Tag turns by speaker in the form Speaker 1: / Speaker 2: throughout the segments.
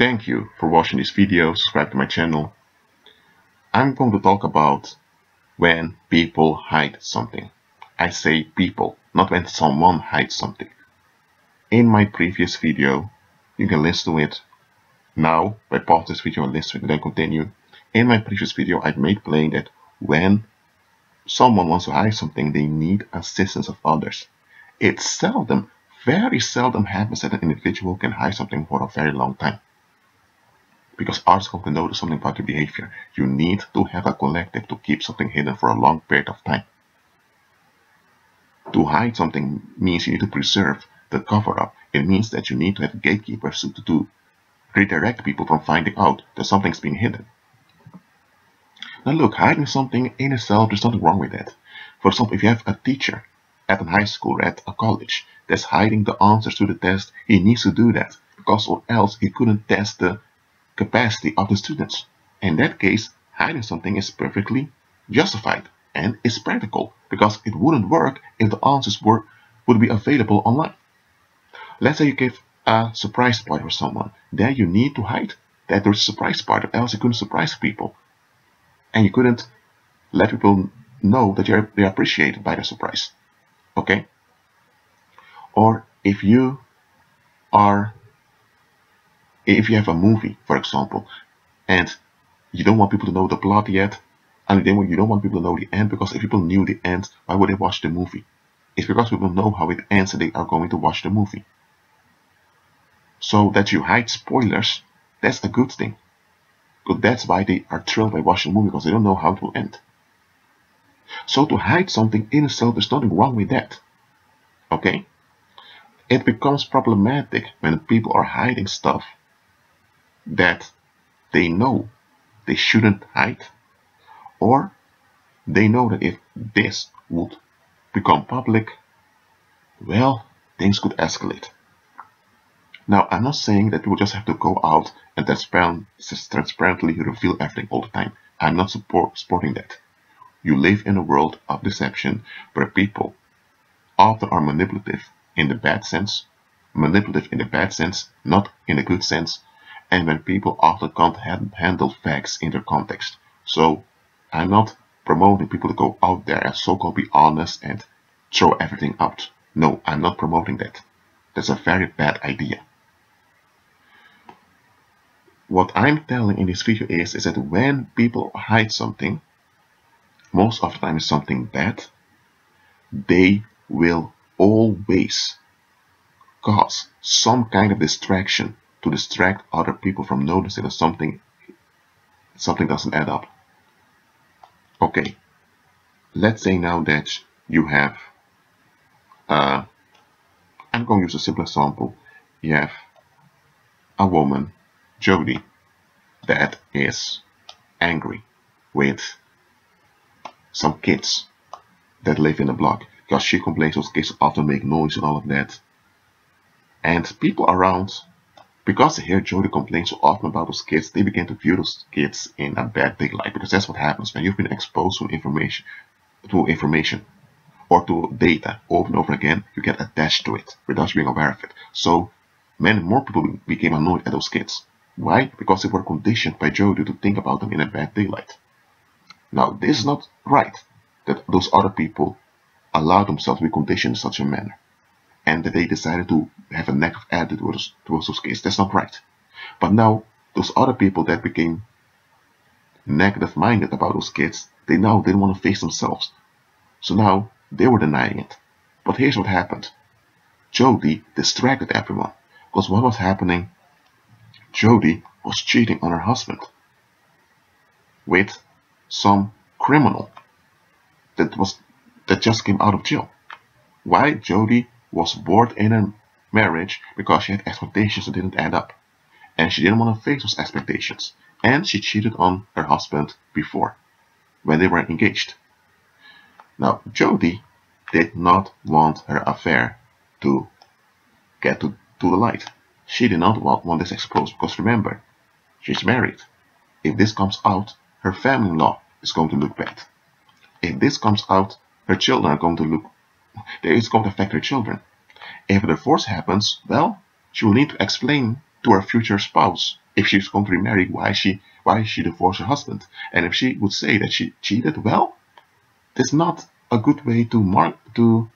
Speaker 1: Thank you for watching this video. Subscribe to my channel. I'm going to talk about when people hide something. I say people, not when someone hides something. In my previous video, you can listen to it now by pause this video and listen to it and then continue. In my previous video, I made plain that when someone wants to hide something, they need assistance of others. It seldom, very seldom happens that an individual can hide something for a very long time. Because others going to notice something about your behavior. You need to have a collective to keep something hidden for a long period of time. To hide something means you need to preserve the cover-up. It means that you need to have gatekeepers to redirect people from finding out that something's being hidden. Now look, hiding something in itself, there's nothing wrong with that. For example, if you have a teacher at a high school or at a college that's hiding the answers to the test, he needs to do that because or else he couldn't test the capacity of the students. In that case, hiding something is perfectly justified and is practical because it wouldn't work if the answers would be available online. Let's say you give a surprise party for someone, then you need to hide that there's a surprise party, else you couldn't surprise people and you couldn't let people know that they're appreciated by the surprise. Okay? Or if you have a movie, for example, and you don't want people to know the plot yet, and then you don't want people to know the end, because if people knew the end, why would they watch the movie? It's because people know how it ends and they are going to watch the movie. So that you hide spoilers, that's a good thing. Because that's why they are thrilled by watching the movie, because they don't know how it will end. So to hide something in itself, there's nothing wrong with that. Okay? It becomes problematic when people are hiding stuff that they know they shouldn't hide, or they know that if this would become public, well, things could escalate. Now, I'm not saying that people just have to go out and transparently reveal everything all the time. I'm not supporting that. You live in a world of deception where people often are manipulative in the bad sense, not in the good sense, and when people often can't handle facts in their context. So I'm not promoting people to go out there and so-called be honest and throw everything out. No, I'm not promoting that. That's a very bad idea. What I'm telling in this video is that when people hide something, most of the time it's something bad, they will always cause some kind of distraction to distract other people from noticing that something doesn't add up. Okay, let's say now that you have, I'm going to use a simple example. You have a woman, Jody, that is angry with some kids that live in the block because she complains those kids often make noise and all of that. And people around, because they hear Jody complain so often about those kids, they begin to view those kids in a bad light, because that's what happens when you've been exposed to information or to data over and over again. You get attached to it without being aware of it. So many more people became annoyed at those kids. Why? Because they were conditioned by Jody to think about them in a bad daylight. Now, this is not right that those other people allow themselves to be conditioned in such a manner, and that they decided to have a negative attitude towards those kids. That's not right. But now, those other people that became negative-minded about those kids, they now didn't want to face themselves. So now, they were denying it. But here's what happened. Jody distracted everyone. Because what was happening? Jody was cheating on her husband with some criminal that just came out of jail. Why? Jody was bored in a marriage because she had expectations that didn't add up, and she didn't want to face those expectations, and she cheated on her husband before when they were engaged. Now, Jody did not want her affair to get to the light. She did not want this exposed, because remember, she's married. If this comes out, her family-in-law is going to look bad. If this comes out, her children are going to look, it's going to affect her children. If a divorce happens, well, she will need to explain to her future spouse If she's going to remarry, why she divorced her husband? And if she would say that she cheated, well, that's not a good way to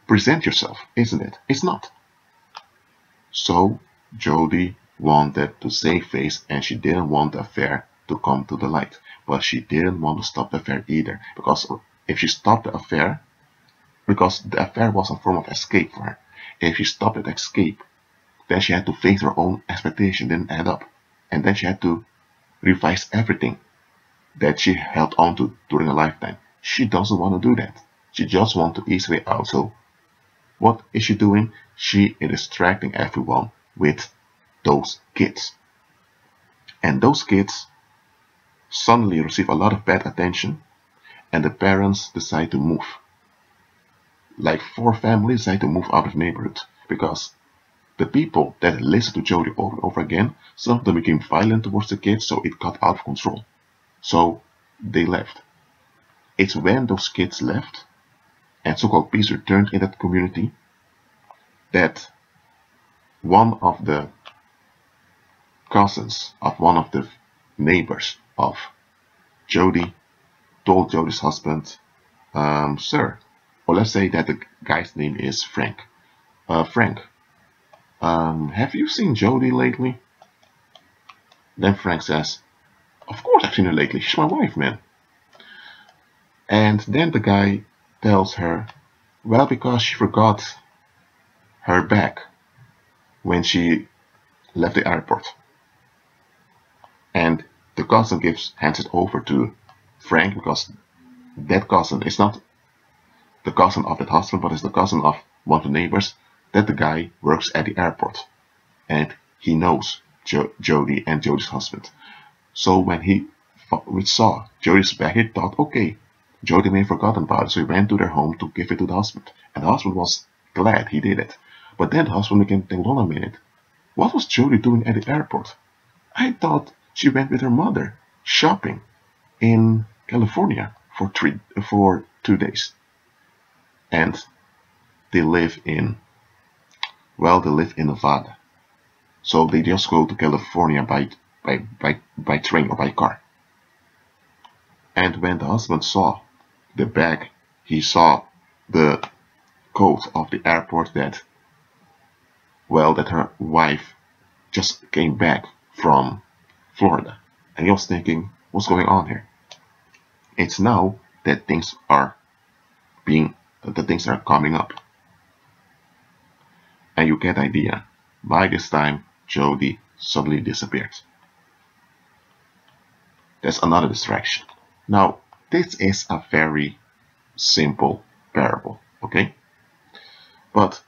Speaker 1: present yourself, isn't it? It's not. So Jodie wanted to save face, and she didn't want the affair to come to the light. But she didn't want to stop the affair either, because if she stopped the affair, because the affair was a form of escape for her. If she stopped that escape, then she had to face her own expectation didn't add up. And then she had to revise everything that she held on to during a lifetime. She doesn't want to do that. She just wants to ease way out. So what is she doing? She is distracting everyone with those kids. And those kids suddenly receive a lot of bad attention, and the parents decide to move. Like 4 families decide to move out of the neighborhood because the people that listened to Jodie over and over again, some of them became violent towards the kids, so it got out of control. So they left. It's when those kids left and so-called peace returned in that community that one of the cousins of one of the neighbors of Jodie told Jodie's husband, sir, or let's say that the guy's name is Frank. Frank, have you seen Jodie lately? Then Frank says, of course I've seen her lately. She's my wife, man. And then the guy tells her, well, because she forgot her bag when she left the airport. And the cousin hands it over to Frank because that cousin is not the cousin of that husband, but is the cousin of one of the neighbors that the guy works at the airport. And he knows Jodie and Jodie's husband. So when he saw Jodie's bag, he thought, okay, Jodie may have forgotten about it. So he ran to their home to give it to the husband. And the husband was glad he did it. But then the husband began to think, hold on a minute. What was Jodie doing at the airport? I thought she went with her mother shopping in California for 2 days. And they live in Nevada. So they just go to California by train or by car. And when the husband saw the bag, he saw the code of the airport that her wife just came back from Florida. And he was thinking, what's going on here? It's now that things are coming up. And you get the idea. By this time, Jodie suddenly disappeared. There's another distraction. Now, this is a very simple parable, okay? But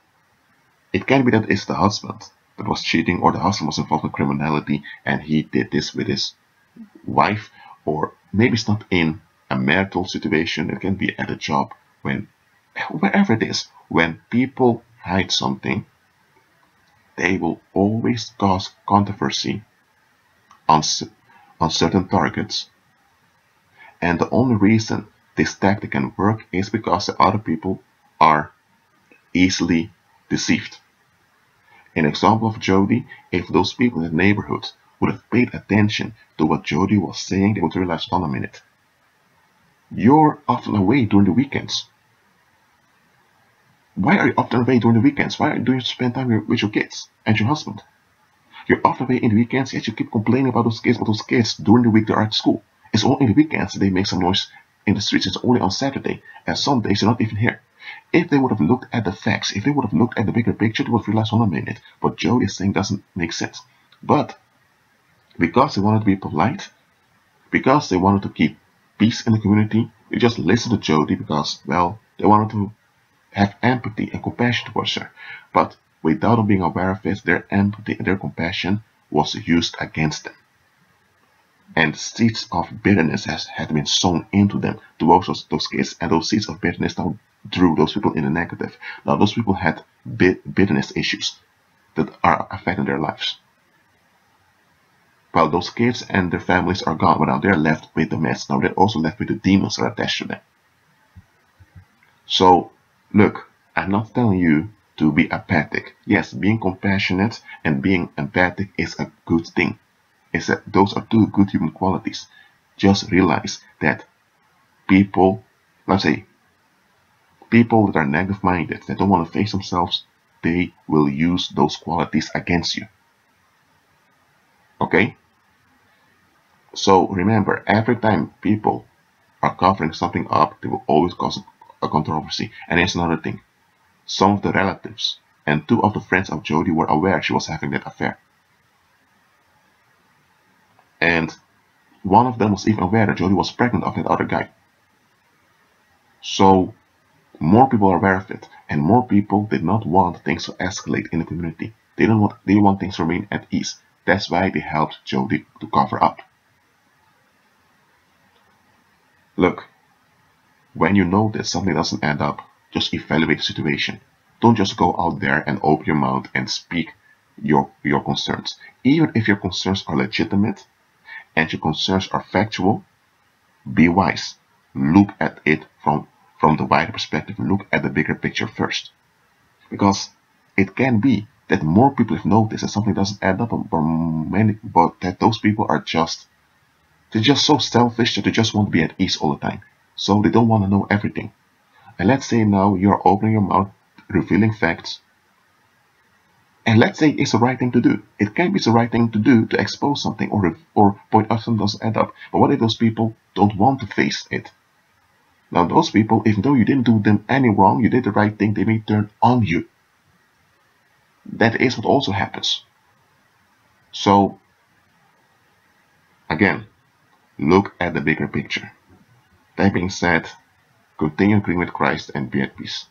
Speaker 1: it can be that it's the husband that was cheating, or the husband was involved in criminality and he did this with his wife, or maybe it's not in a marital situation, it can be at a job, wherever it is. When people hide something, they will always cause controversy on certain targets. And the only reason this tactic can work is because the other people are easily deceived. An example of Jodie, if those people in the neighborhood would have paid attention to what Jodie was saying, they would realize, hold on a minute. You're often away during the weekends. Why are you often away during the weekends? Why do you spend time with your kids and your husband? You're often away in the weekends, yet you keep complaining about those kids during the week they are at school. It's only in the weekends they make some noise in the streets. It's only on Saturday, and some days they're not even here. If they would have looked at the facts, if they would have looked at the bigger picture, they would have realized, hold on a minute, what Jodie is saying doesn't make sense. But because they wanted to be polite, because they wanted to keep peace in the community, they just listened to Jodie because, well, they wanted to have empathy and compassion towards her. But without them being aware of it, their empathy and their compassion was used against them. And seeds of bitterness had been sown into them towards those kids, and those seeds of bitterness now drew those people in the negative. Now those people had bitterness issues that are affecting their lives. While those kids and their families are gone, but now they're left with the mess. Now they're also left with the demons that are attached to them. So, look, I'm not telling you to be empathic. Yes, being compassionate and being empathic is a good thing. Those are two good human qualities. Just realize that people, let's say, people that are negative minded, that don't want to face themselves, they will use those qualities against you. Okay? So remember, every time people are covering something up, they will always cause a controversy. And here's another thing. Some of the relatives and two of the friends of Jody were aware she was having that affair. And one of them was even aware that Jody was pregnant of that other guy. So more people are aware of it, and more people did not want things to escalate in the community. They didn't want things to remain at ease. That's why they helped Jody to cover up. Look, when you notice something doesn't add up, just evaluate the situation. Don't just go out there and open your mouth and speak your concerns. Even if your concerns are legitimate and your concerns are factual, be wise. Look at it from the wider perspective. Look at the bigger picture first. Because it can be that more people have noticed that something doesn't add up, but that those people are they're just so selfish that they just want to be at ease all the time. So they don't want to know everything. And let's say now you're opening your mouth, revealing facts. And let's say it's the right thing to do. It can be the right thing to do to expose something or point out something doesn't add up. But what if those people don't want to face it? Now those people, even though you didn't do them any wrong, you did the right thing, they may turn on you. That is what also happens. So, again, look at the bigger picture. That being said, continue agreeing with Christ and be at peace.